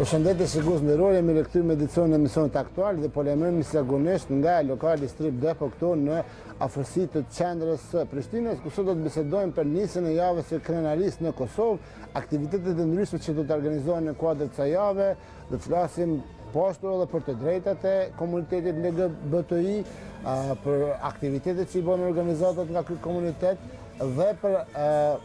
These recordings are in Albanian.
Përshëndetje shikues nderuar, jemi rikthyer me edicionin e emisionit Aktual dhe po lajmërojmë zakonisht nga lokali Strip Depo këtu në afërsi të qendrës së Prishtinës, ku sot do të bisedojmë për nisjen e javës së Krenarisë në Kosovë, aktivitetet e ndryshme që do të organizohen në kuadër të kësaj jave, do të flasim poshtë edhe për të drejtat e komunitetit LGBTI, për aktivitetet që i bën organizatat nga ky komunitet dhe për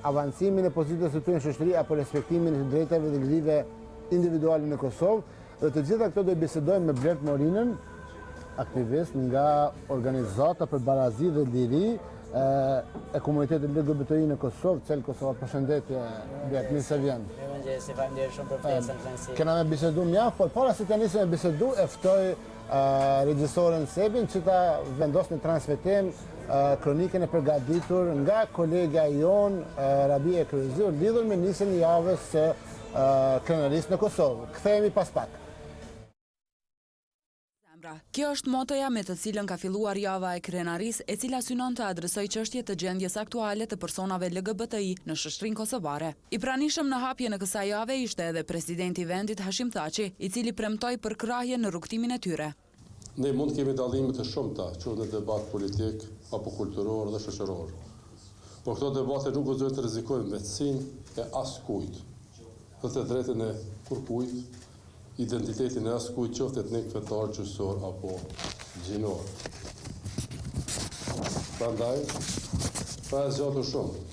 avancimin e pozitës së tyre në shoqëri apo respektimin e të drejtave dhe ligjeve individuale në Kosovë, dhe të gjitha këto do i bisedojmë me Blet Morinën, aktivist nga organizata për barazi dhe liri e komunitetit LGBTI në Kosovë, Cel Kosova. Përshëndetje, Blet, mirë se vjen. Mirëmëngjesi, faleminderit shumë për ftesën Franci. Kena me bisedu mjaft, por para se të nisim me bisedu, e ftoj regjisoren Sebin që ta vendos në transmetim kronikën e përgatitur nga kolega jon Rabia Krenarisë lidhur me nisjen e javës së Krenarisë në Kosovë. Kthehemi pas pak. Kjo është motoja me të cilën ka filluar java e Krenarisë, e cila synon të adresojë çështje të gjendjes aktuale të personave LGBTI në shoqërinë kosovare. I pranishëm në hapjen e kësaj jave ishte edhe presidenti i vendit Hashim Thaçi, i cili premtoi për krahje në rrugtimin e tyre. Ne mund kemi dallime të shumta, qoftë në debat politik apo kulturor dhe shoqëror. Por këto debate nuk guxojnë të rrezikojnë vetësinë e askujt, dhe të drejtën e kurkujt, identitetin e askujt, qoftë etnik, fetar, gjysor apo gjinor. Prandaj, pa e zgjatur shumë,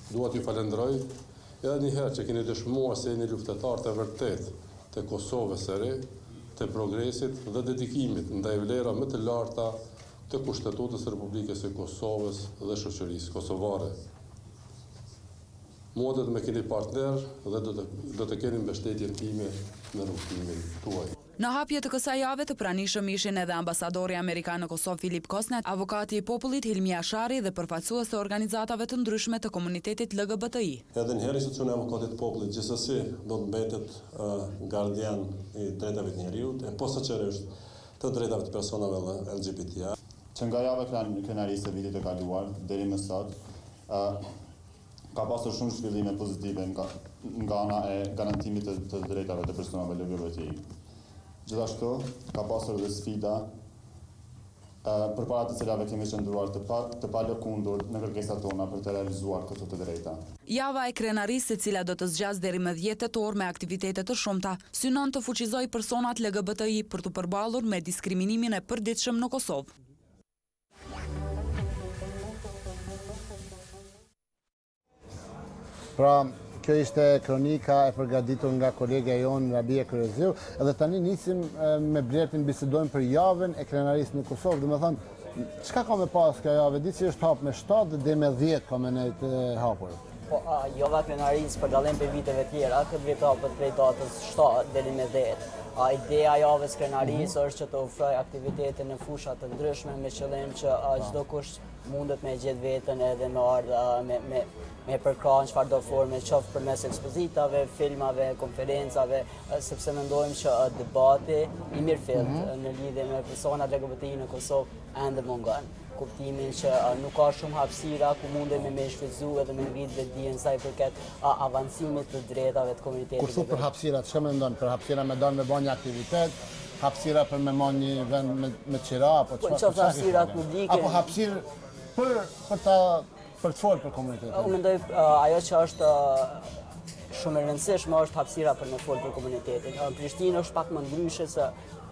dua t'ju falenderoj edhe një herë që keni dëshmuar se jeni luftetar të vërtet të Kosovës së re, të progresit dhe dedikimit ndaj vlera më të larta të Kushtetutës së Republikës së Kosovës dhe shoqërisë kosovare. Mua do të më keni partner dhe do të keni mbështetjen time në rrugtimin tuaj. Në hapje të kësaj jave të pranishëm ishin edhe ambasadori amerikan në Kosovë Filip Kosnet, avokati i popullit Hilmi Ashari dhe përfaqësues të organizatave të ndryshme të komunitetit LGBTI. Edhe një herë institucioni i avokatit të popullit gjithsesi do të mbetet gardian i drejtave të njerëzit, e posaçërisht të drejtave të personave LGBTI. Që nga java Krenarisë e vitit të kaluar deri më sot, ka pasur shumë zhvillime pozitive nga ana e garantimit të drejtave të personave LGBTI. Gjithashtu, ka pasur dhe sfida përpara të cilave kemi qëndruar të palëkundur në kërkesat tona për të realizuar këto të drejta. Java e Krenarisë, e cila do të zgjas deri më 10 tetor me aktivitete të shumta, synon të fuqizojë personat LGBTI për të përballur me diskriminimin e përditshëm në Kosovë. Pra, kjo ishte kronika e përgatitur nga kolega jon Rabia Krenarisë, edhe tani nisim me Bletin bisedojmë për javën e Krenarisë në Kosovë. Domethënë, çka ka me pas kjo javë? Di që është hap me 7 dhe me 10 ka me nejtë hapur. Po, java Krenarisë për dallim për viteve tjera, këtë vit hapet prej datës 7 deri me 10. Ideja javës Krenarisë është që të ofroj aktivitete në fusha të ndryshme me qëllim që çdo kush mundet me gjetë veten edhe me ardh me përkrahë në çfarëdo forme, qoftë përmes ekspozitave, filmave, konferencave, sepse mendojmë që debati i mirëfillt në lidhje me personat LGBTI në Kosovë ende mungon. Kuptimin që nuk ka shumë hapësira ku mundemi me shfrytëzu edhe me ngritë vetdijen sa i përket avancimit të drejtave të komunitetit. Kur thot për hapësira, çka mendon? Për hapësira me don me bën një aktivitet, hapësira për me marrë një vend me qira apo çfarë? Po hapësira publike. Apo hapësirë për të folur për komunitetin. Unë mendoj ajo që është shumë e rëndësishme është hapësira për me folur për komunitetin. Prishtinë është pak më ndryshe se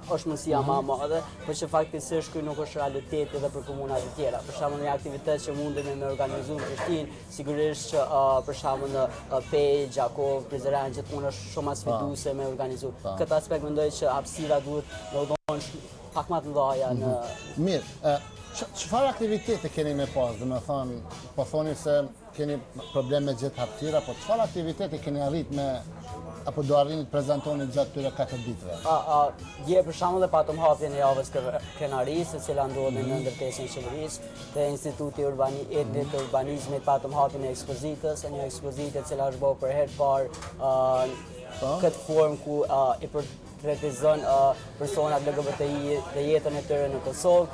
është mundësia më e madhe, por që faktikisht ky nuk është realitet edhe për komunat e tjera. Për shembull, një aktivitet që mundemi me organizu në Prishtinë, sigurisht që për shembull në Pejë, Gjakov, Prizren gjithmonë është shumë më sfiduese me organizu. Këtë aspekt mendoj që hapësira duhet të ndodhin pak më të mëdha në. Mirë, çfarë aktivitete keni me pas? Domethënë, po thoni se keni probleme me gjetë hapësira, po çfarë aktivitete keni arrit me apo do arrini të prezantoni gjatë këtyre 4 ditëve? Dje për shembull e patëm hapjen e javës Krenarisë, e cila ndodhi në ndërtesën e qeverisë, te Instituti të Urbanizmit patëm hapjen e ekspozitës, një ekspozitë e cila është bërë për herë parë këtë formë ku tretizon personat LGBTI dhe jetën e tyre në Kosovë.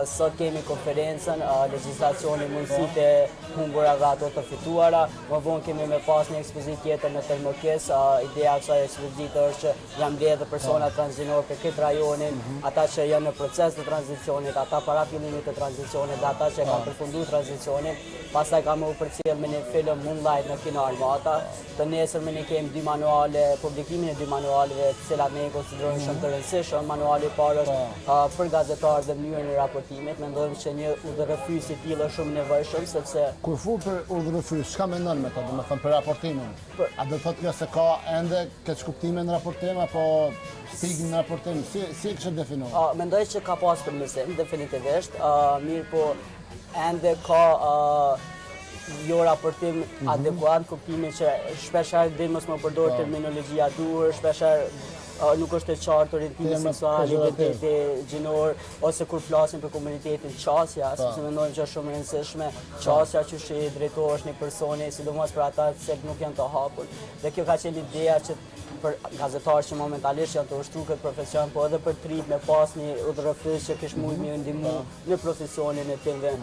Sot kemi konferencën legjislacioni mundësitë e humbura dhe ato të fituara. Më vonë kemi me pas një ekspozit tjetër në Termokes. Ideja e kësaj ekspozite është që janë mbledhur persona transgjenorë për këtë rajonin, ata që janë në proces të tranzicionit, ata para fillimit të tranzicionit dhe ata që kanë përfunduar tranzicionin. Pastaj kam u përcjell me një film Moonlight në kino Armata. Të nesërme ne kemi dy manuale, publikimin e dy manualeve të cilat ne i konsiderojmë shumë të rëndësishëm. Manuali i parë është për gazetarë dhe mënyrën e raportimit. Mendojmë që një udhërrëfyes i tillë është shumë nevojshëm sepse kur fut për udhërrëfyes, çka mendon me to, domethënë për raportimin? A do të thotë kjo se ka ende këtë kuptime në raportim apo stigmë në raportim? Si e kështë definuar? Mendoj që ka pas përmirësim, definitivisht. Mirë po ende ka jo raportim adekuat, kuptimin që shpeshherë dhe mos më përdor terminologjia dur, shpeshherë nuk është e qartë orientimi seksual, identiteti gjinor, ose kur flasim për komunitetin qasja, sepse mendojmë që është shumë e rëndësishme qasja që është i drejtohesh një personi, sidomos për ata që nuk janë të hapur. Dhe kjo ka qenë ideja që për gazetarë që momentalisht janë të ushtruar këtë profesion, po edhe për trit me pas një udhërrëfyes që kish mujt më ndihmu në profesionin e tij në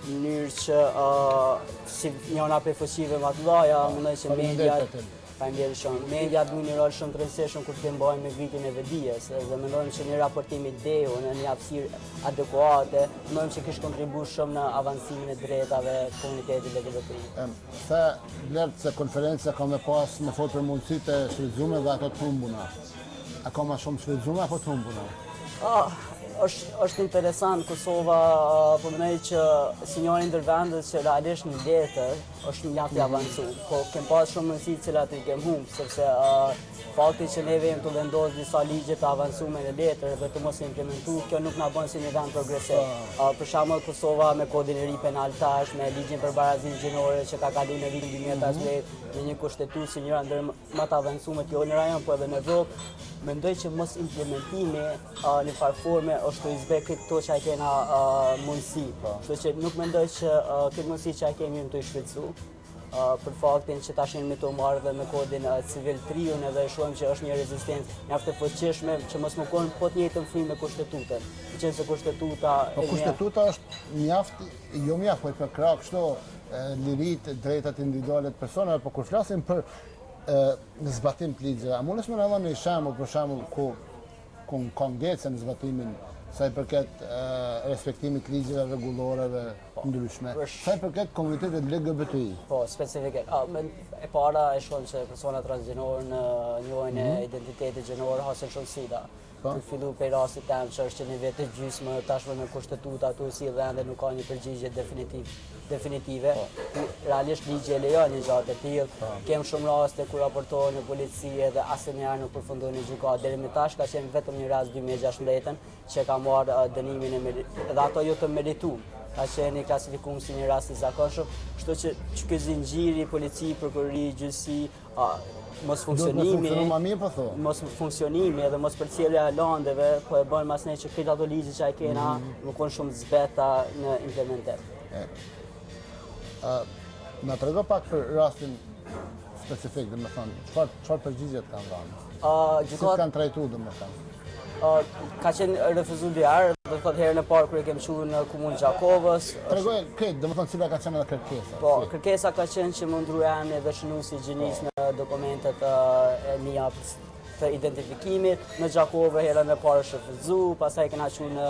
mënyrë që si njëna prej fuqive më të mëdha, mendoj që media duhet një rol shumë të rëndësishëm kur të mbajmë me vitin e vedijes, dhe mendojmë që një raportim ideu në një hapësirë adekuate, mendojmë që kish kontribuar shumë në avancimin e drejtave të komunitetit LGBTI. Se vlerë se konferenca ka me pas me fol për mundësitë e shfrytzuara dhe ato të humbura. A ka më shumë shfrytzuara apo të humbura? Është interesant, Kosova po mendoj që si njëri ndër vendet që realisht në letër është mjaft i avancuar, po kem pas shumë mundësi të cilat i kem humbur, sepse fakti që neve jemi të vendosur disa ligje të avancuara në letër dhe të mos implementuar, kjo nuk na bën si një vend progresiv. Për shembull Kosova me kodin e ri penal tash, me ligjin për barazinë gjinore që ka kaluar në vitin 2015, me një kushtetues si njëra ndër më të avancuar jo në rajon po edhe në Evropë, mendoj që mos implementimi në farë forme është të izbe këto që ai kena mundësi. Kështu që nuk mendoj që këtë mundësi që ai kemi të shfrytzu. Për faktin që tash jemi të marrë dhe me kodin civil 3-un edhe shohim që është një rezistencë mjaft e fuqishme që mos më kon po të njëjtën frymë me kushtetutën. Meqense kushtetuta kushtetuta është mjaft, jo mjaft, po për krah kështu lirit, drejtat individuale të personave, po kur flasim për në zbatim të ligjeve, a mundesh më na dhënë një shembull për shembull ku ka ngecë në zbatimin sa i përket respektimit të ligjeve rregullore dhe ndryshme, sa i përket komunitetit LGBTI? Po, specifikisht. E para e shohim se persona transgjenorë në njohjen e identitetit gjinor hasin shumë sfida. Për fillu për rastit tem që është që një vetë gjysmë tashmë me kushtetuta tu si dhe ende nuk ka një përgjigje definitive. Realisht ligje e lejon një gjatë të tillë. Kem shumë raste kur raportohen në polici dhe asnjëherë nuk përfundon në gjykatë. Deri më tash ka qenë vetëm një rast 2016 që ka marrë dënimin e dhe ato jo të merituar. Ka qenë klasifikuar si një rast i zakonshëm, kështu që ky zinxhiri polici, prokurori, gjyqësi, mos funksionimi edhe mos përcjellja e landeve po e bën mas ne që këto ato ligje që ai kena nuk kanë shumë zbeta në implementim. Na trego pak për rastin specifik, domethënë, çfarë përgjigje kanë dhënë? Si kanë trajtuar domethënë? Ka qenë refuzuar dy herë, do të thotë herën e parë kur e kemi qenë në komunë Gjakovës. Tregoj këtë, domethënë cila ka qenë edhe kërkesa? Po, kërkesa ka qenë që më ndruajmë edhe shënuesi gjinisë në dokumentet e mia të identifikimit. Në Gjakovë herën e parë është refuzuar, pastaj kena qenë në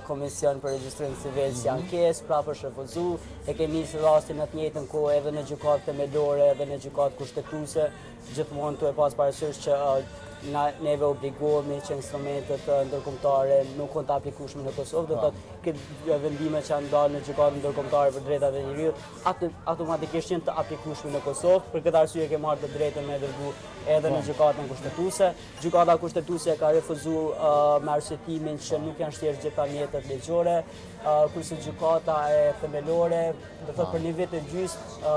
komision për regjistrim civil si ankesë, prapë është refuzuar. E kemi nisë rastin në të njëjtën kohë edhe në gjykatë themelore edhe në gjykatë kushtetuese, gjithmonë tu e pas parasysh që neve obligohemi që instrumentet ndërkombëtare nuk kanë të aplikueshme në Kosovë, do të thotë këtë vendime që janë dalë në gjykatën ndërkombëtare për drejtat e njerëzit, automatikisht janë të aplikueshme në Kosovë. Për këtë arsye ke marrë të drejtën me dërgu edhe në gjykatën kushtetuese. Gjykata kushtetuese ka refuzuar me arsyetimin që nuk janë shtrirë gjitha mjetet ligjore, kurse gjykata e themelore, do thotë për një vit e gjysmë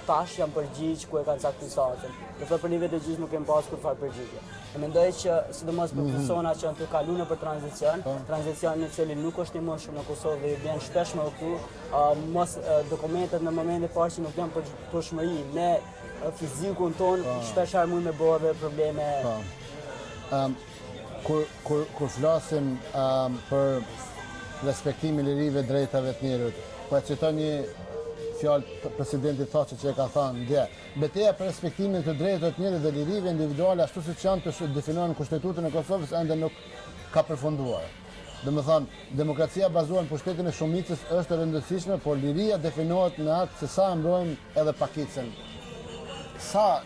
tash janë përgjigj ku e kanë caktuar satën. Do thotë për një vit e gjysmë nuk kemi pasur kurfar përgjigje. E mendoj që sidomos për persona që janë të kaluar për tranzicion në cilin nuk është i mundshëm në Kosovë dhe vjen shpesh më këtu, mos dokumentet në momentin e parë që nuk janë përshmëri me fizikun ton, shpesh mund me bëhe probleme. kur flasim për respektimin e lirive drejtave të njerëzit, po e citoj një fjalë presidenti Thaçi që e ka thënë dje, betejë për respektimin të drejtave të njerëzit dhe lirive individuale ashtu siç janë të definohen në Kushtetutën e Kosovës ende nuk ka përfunduar. Domethënë, demokracia bazuar në pushtetin e shumicës është e rëndësishme, por liria definohet në atë se sa mbrojmë edhe pakicën. Sa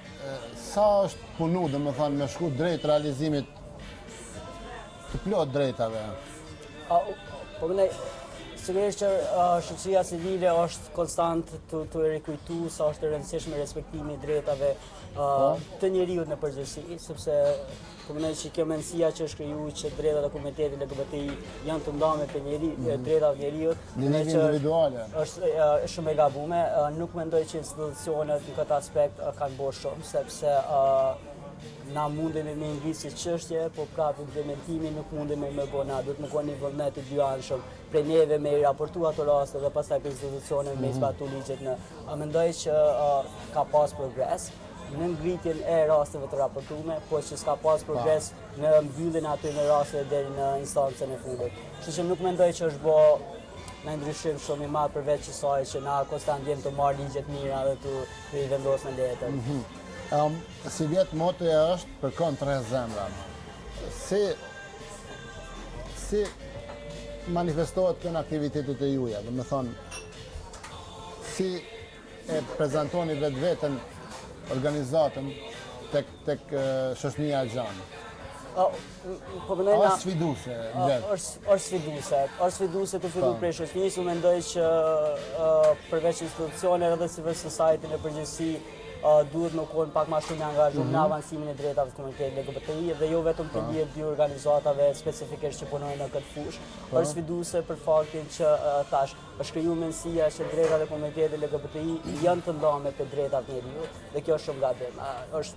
është punu, domethënë, me shku drejt realizimit të plot drejtave. Po mënej, sigurisht që shoqëria civile është konstant të rikujtu sa është e rëndësishme respektimi i drejtave të njeriut në përgjithësi, sepse po mënej që kjo mendësia që është kriju që drejtat e komunitetit LGBTI janë të ndame për drejtat njeriut, individuale. Është shumë e gabume. Nuk mendoj që institucionet në këtë aspekt kanë bërë shumë, sepse na mundemi me ngrisë çështje, po prapë implementimi nuk mundemi me bëna, duhet të koni një vullnet të dyanshëm prej neve me i raportu ato raste dhe pastaj për institucionet me zbatu ligjet në. Mendoj që ka pas progres në ngritjen e rasteve të raportume, po që s'ka pas progres në mbylljen aty në rasteve deri në instancën e fundit. Kështu që nuk mendoj që është bë në ndryshim shumë i madh përveç kësaj që na konstant jemi të marr ligjet mira dhe të i vendosmë letër. Si vjetë motoja është përkon tre zemra. Si manifestohet kjo në aktivitetet e juja? Dhe me thonë, si e prezentoni vetë vetën organizatën tek shoqënia e gjanë? Është sfiduse, është sfiduse të fillu prej shoqënisë. Unë mendoj që përveç institucioneve dhe civil society në përgjithësi duhet më konë pak ma shumë angazhuar në avancimin e drejtave të komunitetit LGBTI dhe jo vetëm të lihet dy organizatave specifikisht që punojnë në këtë fushë. Është sfiduese për faktin që tash është krijuar mendësia që drejtat e komunitetit LGBTI janë të ndame për drejtat e njeriut dhe kjo është shumë gabim. Është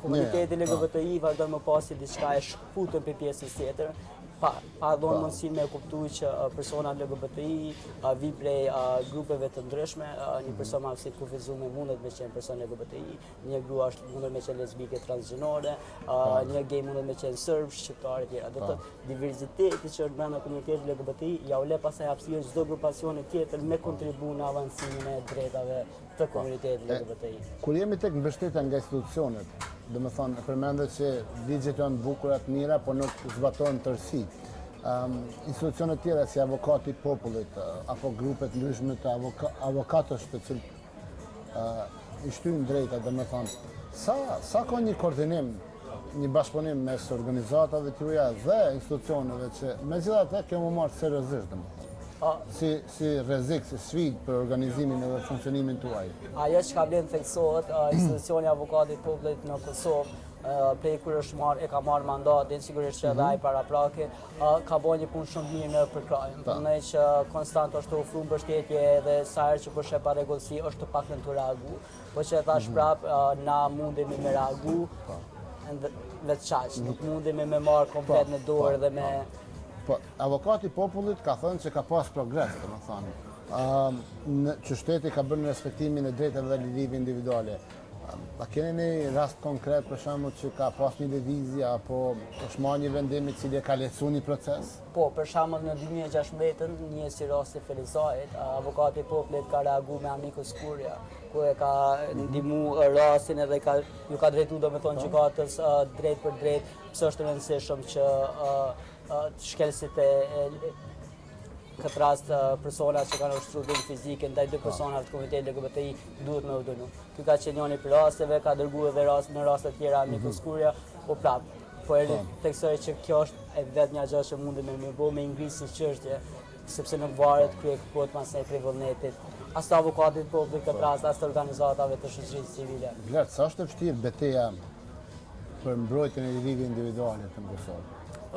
komuniteti LGBTI vazhdon më pas si diçka e shkputur për pjesën tjetër. Pa dhonë mundësin me kuptu që persona LGBTI vi prej grupeve të ndryshme, një person ma si kufizume mundet me qenë person LGBTI, një grua mundet me qenë lesbike transgjenore, një gay mundet me qenë sërb, shqiptarë e tjera. Dhe të diversiteti që është brenda komunitetit LGBTI, ja u le pasaj hapësirë çdo grupacioni tjetër me kontribu në avancimin e drejtave të komunitetit LGBTI. Kur jemi tek mbështetja nga institucionet, dhe me thonë, përmendet që ligjet janë bukurat mira, po nuk zbatohen tërësi. Institucionet tjera si avokati i popullit, apo grupet ndryshme të avokatësh të cilë i shtyjnë drejta, dhe me thonë, sa ka një koordinim, një bashkëpunim mes organizatave të juja dhe institucioneve që me gjithatë kjo më marrë seriozisht, dhe me thonë. Si rrezik, si sfidë për organizimin dhe funksionimin tuaj? Ajo që ka blen theksohet, institucioni avokatit popullit në Kosovë, prej kur e ka marrë mandatin, sigurisht që edhe ai paraprake, ka bërë një punë shumë mirë në përkrajën. Përndaj që konstant është të ofru mbështetje dhe sa herë që përshep pa rregullsi është të paktën të reagu, po që thash prapë na mundemi me reagu vetë qaq, nuk mundemi me marrë komplet në dorë dhe me... Po, avokati popullit ka thënë që ka pas progres, të më thënë, që shteti ka bërë në respektimin e drejtave dhe lirive individuale. A keni një rast konkret për shembull që ka pas një lëvizje apo është marrë një vendim i cili e ka lehtësuar një proces? Po, për shembull në 2016, një si rasti Felizajit, avokati i popullit ka reaguar me amikus Kurja, ku e ka ndihmu rastin edhe ju ka drejtuar domethënë gjykatës drejt për drejt, pse është e rëndësishëm që shkelësit e këtë rast persona që kanë ushtruar dëm fizike ndaj dy personave të komunitetit LGBTI duhet me u dënu. Ky ka qenë njëri për rasteve, ka dërguar edhe në raste të tjera amikus Kurja, po prapë. Po e theksoj që kjo është e vetë një gjë që mundemi me bëu me ngrisë çështje, sepse nuk varet kryet pasaj prej vullnetit. As të avokatit popullit këtë rast, as të organizatave të shoqërisë civile. Vlerë, sa është e vështirë betejë për mbrojtjen e lirive individuale të Kosovës?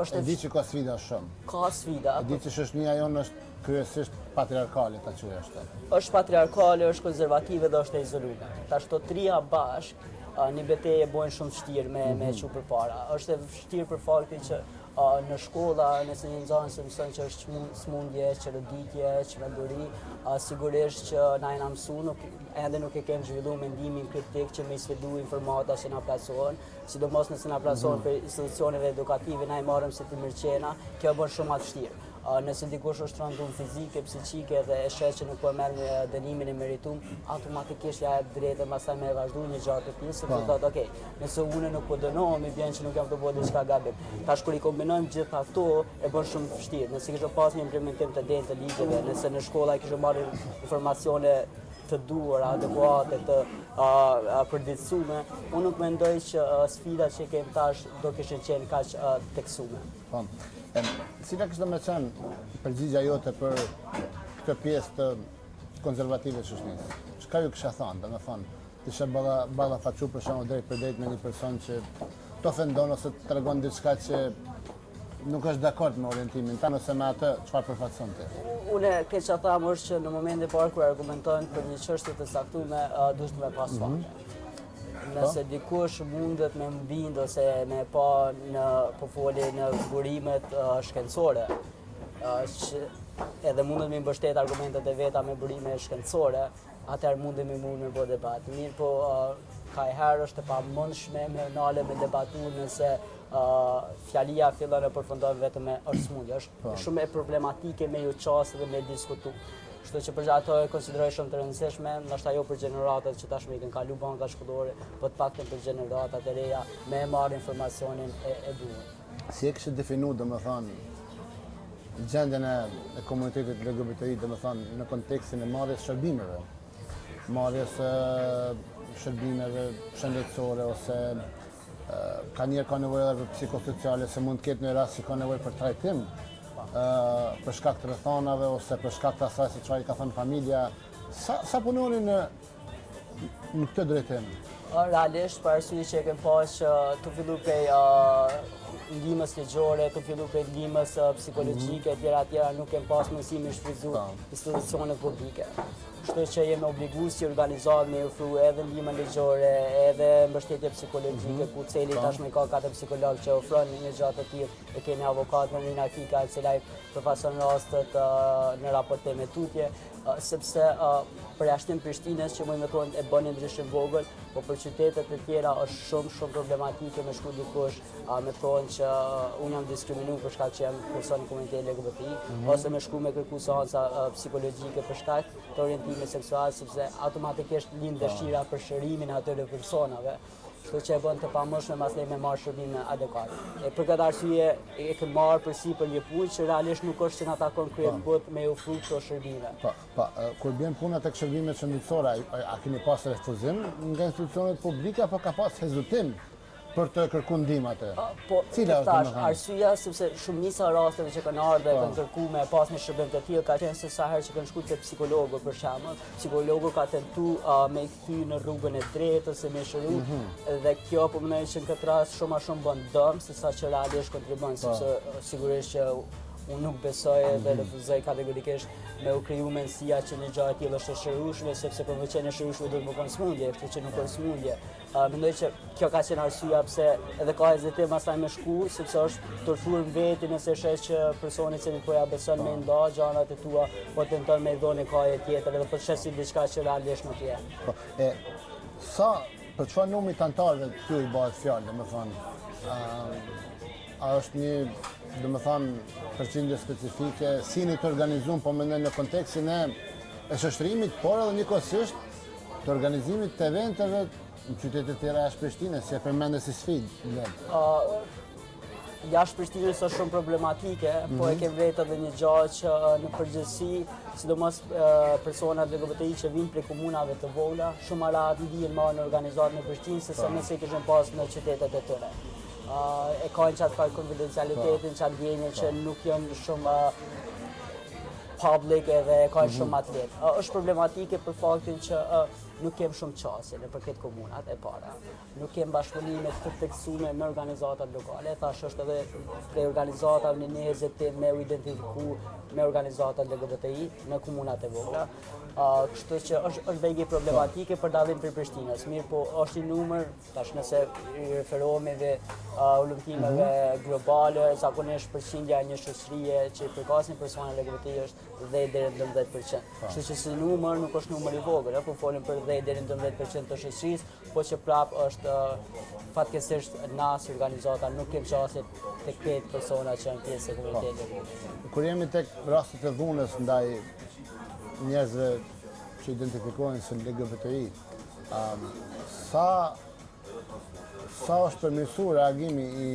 E di që ka sfida shumë. Ka sfida. E di që shoqënia jonë është kryesisht patriarkale, ta quaj ashtu. Është patriarkale, është konservative dhe është e izoluar. Tash to trija bashk një betejë bojnë shumë vështirë me çu përpara. Është e vështirë për faktin që në shkolla, nëse një nxënës mëson që është smundje, çelëditje, çmenduri, sigurisht që na jena mësuar, ende nuk e kemi zhvilluar mendimin kritik që me sfidu informata që na plasohen, sidomos nëse na plasohen për institucioneve edukative, na i marrim si të mirëqena, kjo bën shumë më të vështirë. Nëse dikush është rëndur fizike, psiqike dhe e shet që nuk po merr me dënimin e meritum, automatikisht ja jep drejtën pastaj me vazhdu një gjatë të tillë, sepse thotë, ok, nëse unë nuk po dënohem, i bën që nuk jam të bëj diçka gabim. Tash kur i kombinojmë gjithë ato, e bën shumë vështirë. Nëse kishte pas një implementim të denjtë të ligjeve, nëse në shkolla kishte marrë informacione të duhura, adekuate, të përditësume, unë nuk mendoj që sfidat që kemi tash do kishin qenë kaq teksume. Cila kështë me qenë përgjigja jote për këtë pjesë të konservative të shoqërisë? Çka ju kisha thënë, domethënë, të ishe ballafaqur për shembull drejt për drejt me një person që të ofendon ose të tregon diçka që nuk është dakord me orientimin tan ose me atë çfarë përfaqëson ti? Unë kjo që tham është që në momentin e parë kur argumentojnë për një çështje të saktuar, duhet të më pas fakte. Nëse dikush mundet me mbind ose me pa po foli në burimet shkencore, që edhe mundet me mbështet argumentet e veta me burime shkencore, atëherë mundet me mund me bë debat. Mirë po, ka e herë është e pamundshme me nale me debatu nëse fjalia fillon e përfundon vetëm me është smundje. Është shumë e problematike me ju qasë dhe me diskutu. Kështu që për ato e konsideroj shumë të rëndësishme, ndoshta jo për gjeneratat që tashmë i kanë kalu banka shkollore, po të paktën për gjeneratat e reja me marrë informacionin e duhur. Si e kishte definu, domethënë, gjendjen e komunitetit LGBTI, domethënë, në kontekstin e marrjes shërbimeve, marrjes shërbimeve shëndetësore ose ka nevojë edhe për psikosociale, se mund të ketë në rast që ka nevojë për trajtim, për shkak të rrethonave ose për shkak të asaj se çfarë i ka thënë familja, sa punoni në këtë drejtim? Realisht, për arsye që e kem pas që të fillu prej ndihmës ligjore, të fillu prej ndihmës psikologjike, tjera nuk kem pas mundësi me shfrytzu institucionet publike. Kështu që jemi obliguar si organizatë me ofru edhe ndihmën ligjore, edhe mbështetje psikologjike, ku cili tashmë ka 4 psikologë që ofron një gjatë të tillë, e kemi avokat në Rina Kika, e cila i përfaqëson rastet në raportim me tutje, sepse për jashtim Prishtinës që mund të thonë e bën ndryshim vogël, po për qytetet e tjera është shumë problematike me shku dikush me thonë që unë jam diskriminuar për shkak që jam person i komunitetit LGBTI, ose me shku me kërku seanca psikologjike për shkak të orientimit seksual, sepse automatikisht lind dëshira për shërimin e atyre personave. Kështu që e bën të pamundshme pastaj me marrë shërbime adekuate. E për këtë arsye e ke marrë përsipër një punë që realisht nuk është që na takon kryet me ofru këto shërbime. Kur bjen puna tek shërbimet shëndetësore, a keni pas refuzim nga institucionet publike apo ka pas hezitim për të kërkuar ndihmë atë? Cila është arsyeja, sepse shumica rasteve që kanë ardhur dhe kanë kërkuar me pas një shërbim të tillë ka qenë se sa herë që kanë shkuar te psikologu për shembull, psikologu ka tentuar me kthy në rrugën e drejtë ose me shëru, dhe kjo po mendoj që në këtë rast shumë më shumë bën dëm se sa që realisht kontribon, sepse sigurisht që unë nuk besoj dhe refuzoj kategorikisht me u kriju mendësia që një gjë e tillë është e shërueshme, sepse për të qenë e shërueshme duhet të bëhen smundje, kështu që nuk është smundje. Mendoj që kjo ka qenë arsyeja pse edhe ka hezitim asaj me shku, sepse është torturë veti nëse shes që personi që po ja beson me nda gjanat e tua, po tenton me dhënë kaje tjetër edhe po shes si diçka që realisht nuk je. Për çfarë numri të anëtarëve ty i bëhet fjalë, domethënë, a është një, domethënë, përqindje specifike, si një të organizuar, po mendoj në kontekstin e shoqërimit, por edhe njëkohësisht të organizimit të eventeve në qytete tjera jashtë Prishtinës, si e përmendë si sfidë? Jashtë Prishtinës është shumë problematike, po e ke vetë edhe një gjë që në përgjithësi, sidomos personat LGBTI që vinë prej komunave të vogla, shumë më rahat ndihen marrë në organizatë në Prishtinë sesa nëse i kishin pas në qytetet e tyre. E kanë qatë farë konfidencialitetin, qatë ndjenje që nuk janë shumë public edhe ka shumë atlet. Është problematike për faktin që nuk kem shumë qasje në për këtë komunat e para. Nuk kem bashkëpunime të teksume me organizatat lokale. Thash është edhe prej organizatave në një hezitim me u identifiku me organizatat LGBTI në komunat e vogla. Kështu që është vegje problematike për dallim për Prishtinës. Mirë, po është i numër, tash nëse i referohemi dhe ullumtimeve globale, zakonisht përqindja e një shoqërie që i përkasin persona LGBTI është 10 deri në 12%. Kështu që si numër nuk është numër i vogël, po folim për 10 deri në 12% të shoqërisë, po që prap është fatkeqësisht na si organizata nuk kemi qasje tek këtë persona që janë pjesë e komunitetit. Kur jemi tek rastet e dhunës ndaj njerëzve që identifikohen si LGBTI, sa është përmirësuar reagimi i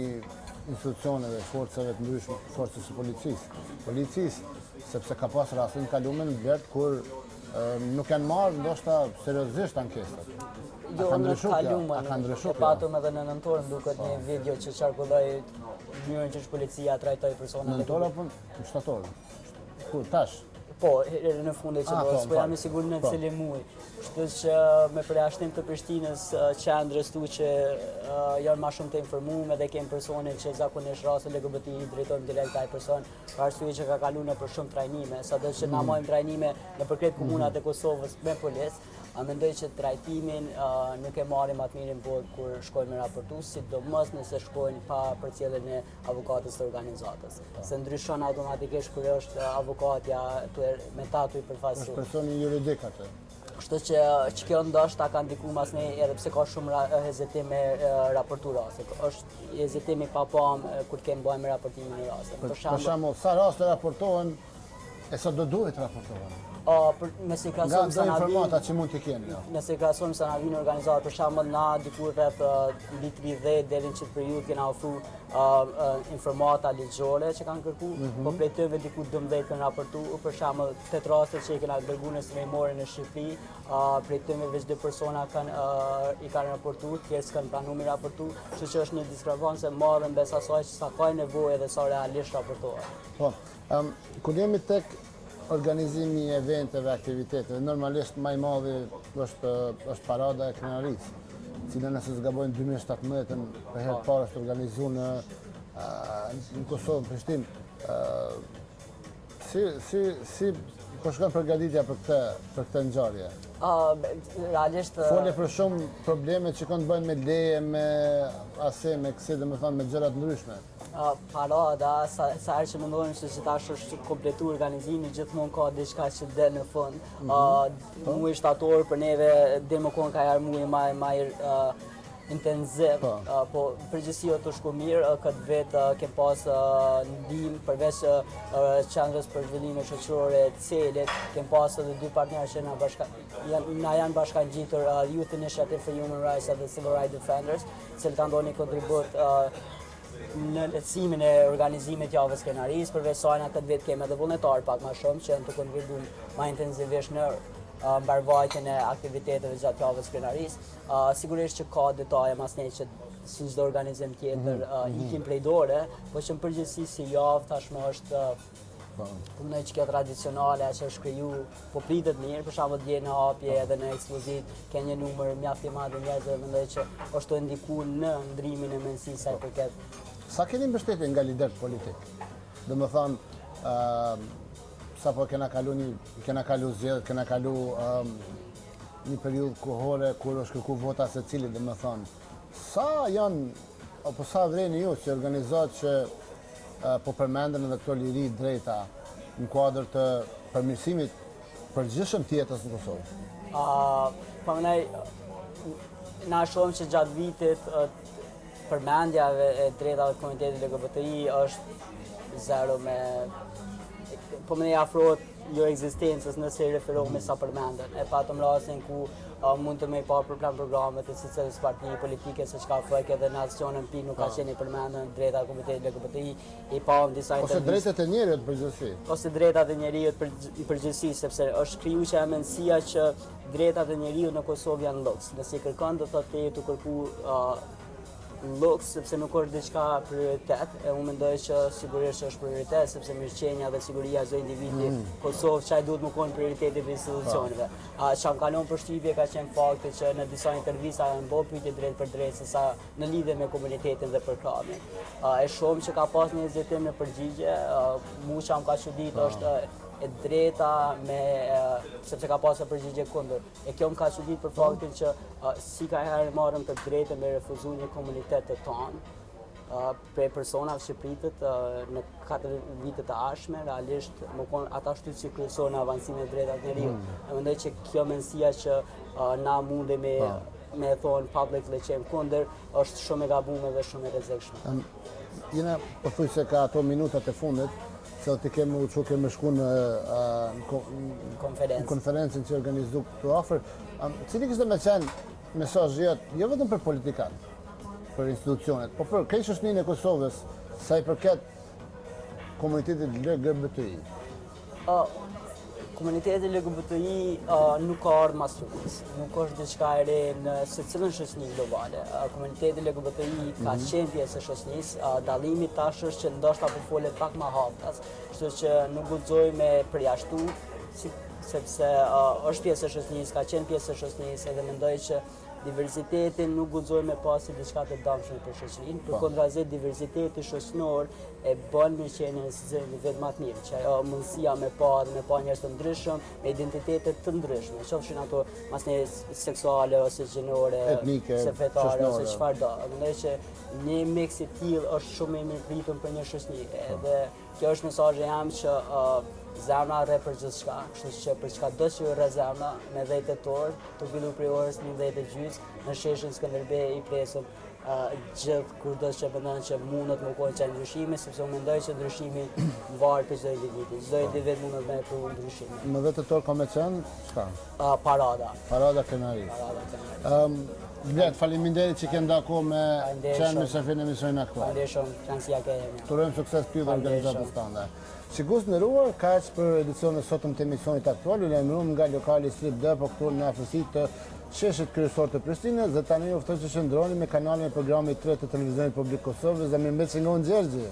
institucioneve, forcave të ndryshme, forcës së policisë, sepse ka pas raste në kalume në Blerë kur nuk janë marrë ndoshta seriozisht ankesat. Jo, në kalume, e patëm edhe në nëntorë, më duket një video që qarkulloj mënyrën që policia trajtoi personat. Në nëntorë apo në shtatorë? Kur, tash? Po, në fundit që bërës, po jam i sigur në cili muj. Kështu që me përjashtim të Prishtinës qendrës tu që janë ma shumë të informume dhe kemë personin që zakonisht rase LGBTI drejtojmë direkt ai person, ka arsye që ka kalu në për shumë trajnime, sado që na mojmë trajnime në përkret komunat e Kosovës me polis, a mendoj që trajtimin nuk e marrim atë mirë në botë kur shkojnë me raportu, sidomos nëse shkojnë pa përcjelljen e avokatës të organizatës. Se ndryshon automatikisht kur është avokatja me tatu i përfaqësuar. Është personi juridik atë. Kështu që kjo ndoshta ka ndikuar mas ne edhe pse ka shumë hezitim me raportu raste. Është hezitimi pa pam kur kemi bëjmë raportimin e rastit. Për shembull, sa raste raportohen e sa do duhet raportohen? Nëse krahasojmë sa na informata që mund të keni. Nëse krahasojmë sa na vijnë organizator, për shembull na dikur rreth vit 30 deri në këtë periudhë kena ofruar informata ligjore që kanë kërkuar, po prej tyre diku 12 kanë raportuar, për shembull 8 raste që i kena dërguar në Smejmore në Shqipëri, prej tyre veç 2 persona i kanë raportuar, tjerë s'kan pranuar mi raportu, kështu që është një diskrepancë e madhe mbes asaj që sa ka nevojë dhe sa realisht raportohet. Po, kur jemi tek organizimi i eventeve, aktiviteteve, normalisht më i madhi është parada e Krenarisë, cila nëse zgabojnë 2017 për herë të parë është organizuar në Kosovë, në Prishtinë. Si po shkon përgatitja për këtë ngjarje? Realisht Folje për shumë probleme që kanë të bëjnë me leje, me ase, me kësi, domethënë me gjëra të ndryshme. Parada, sa herë që mendojmë se tash është kompletu organizimi, gjithmonë ka diçka që del në fund. Muaj shtator për neve dhe më konë ka jarë muaj më intenziv, po përgjithësia të shku mirë, këtë vetë kem pas ndihmë përveç qendrës për zhvillime shoqërore CELit, kem pas edhe 2 partnerë që na janë bashkangjitur Youth Initiative for Human Rights and the Civil Rights Defenders, cilët kanë dhënë kontribut në lehtësimin e organizimit të javës Krenarisë, përveç saj këtë vetë kemi edhe vullnetar pak më shumë që janë të kontribuar më intensivisht në mbarvajtjen e aktiviteteve gjatë javës Krenarisë. Sigurisht që ka detaje mas ne që si çdo organizim tjetër ikin prej dore, po që në përgjithësi si javë tashmë është punoj që kjo tradicionale që është kriju, po pritet mirë, për shembull dje në hapje edhe në ekspozit ka një numër mjaft i madh njerëzve, mendoj që është të ndikuar në ndrimin e mendësisë sa i përket. Sa keni mbështetje nga liderët politik? Domethënë sapo kena kalu zgjedhjet, kena kalu një periudhë kohore kur është kërkuar vota secili, domethënë sa janë apo sa vreni ju si organizatë që po përmenden edhe këto liri drejta në kuadër të përmirësimit përgjithshëm të jetës në Kosovë? Po mënaj, na shohim që gjatë vitit përmendjave e drejtave të komunitetit LGBTI është zero me po mënej afrohet jo ekzistencës nëse i referohemi sa përmenden. E patëm rastin ku mund të me i pa për plan programet e cilës parti politike se çka fëjk edhe në aksionin pi nuk ka qenë i përmenden drejta e komunitetit LGBTI, i pa disa ose drejtat e njerëzit përgjithësi. Ose drejtat e njerëzit përgjithësi, sepse është kriju që mendësia që drejtat e njerëzit në Kosovë janë luks. Nëse i kërkon do thotë të kërku luks, sepse nuk është diçka prioritet, e unë mendoj që sigurisht është prioritet, sepse mirëqenia dhe siguria e çdo individi Kosovë çaj duhet më konë prioriteti për institucioneve. Që më kalon përshtypje ka qenë fakti që në disa intervista janë bërë pyetje drejt për drejt sesa në lidhje me komunitetin dhe përkramin. E shohim që ka pas një hezitim në përgjigje, mu që më ka çudit është e drejta sepse ka pasur përgjigje kundër. E kjo më ka çudit për faktin që si ka herë marrëm të drejtën me refuzu një komunitet të tonë prej personave që pritet në 4 vitet të ardhshme, realisht ata shtyt si kryesor në avancimin e drejtave të njerëzit. Mendoj që kjo mendësia që na mundemi me thonë publicly që jemi kundër është shumë e gabuar dhe shumë e rrezikshme. Jena thuj se ka ato minutat e fundit, se të kemi shku në konferencën që organizu këtu afër. Cili kishte me qenë mesazhi jo vetëm për politikanë, për institucionet, po për krejt shoqërinë e Kosovës, sa i përket komunitetit LGBTI? Komuniteti LGBTI nuk ka ardhur mas lutjes, nuk është diçka e re në secilën shoqëri globale. Komuniteti LGBTI ka qenë pjesë e shoqërisë, dallimi tash është që ndoshta po folet pak më haptas, kështu që nuk guxoj me përjashtu, sepse është pjesë e shoqërisë, ka qenë pjesë e shoqërisë edhe mendoj që diversitetin nuk guxoj me pasi diçka të dëmshme për shoqërinë, përkundrazi diversiteti shoqëror e bën mirëqenien në vetë më të mirë, që ajo mundësia me pa njerëz të ndryshëm, me identitete të ndryshme, qofshin ato masne seksuale ose gjinore, etnike, ose fetare ose çfarë do. Mendoj që një miks i tillë është shumë i mirëpritur për një shoqëri. Edhe kjo është mesazhi jam që zemra rre për gjithçka, kështu që për çka do që rre zemra me 10 tetor, të fillu prej orës 11:30 në sheshin Skënderbej i presëm gjithë kur do që mendon që mundet më kohë që ndryshimi, sepse unë mendoj që ndryshimi varet për çdo individ. Çdo individ mundet me pru ndryshimin. Më 10 tetor ka me qenë, çka? Parada Krenarisë. Blet, faleminderit që ke ndako me qenë me shefin e emisionin aktual. Faleminderit, kënaqësia ke jemi. Turojmë sukses ty dhe organizatës tënde. Shikues nderuar, kaq për edicionin e sotëm të emisionit aktual, ju lajmëruam nga lokali Strip D, po këtu në afërsi të sheshit kryesor të Prishtinës, dhe tani ju ftoj që shndroni me kanalin e programit 3 të Televizionit Publik Kosovës dhe mirëmbëjtje nga unë Gjergji.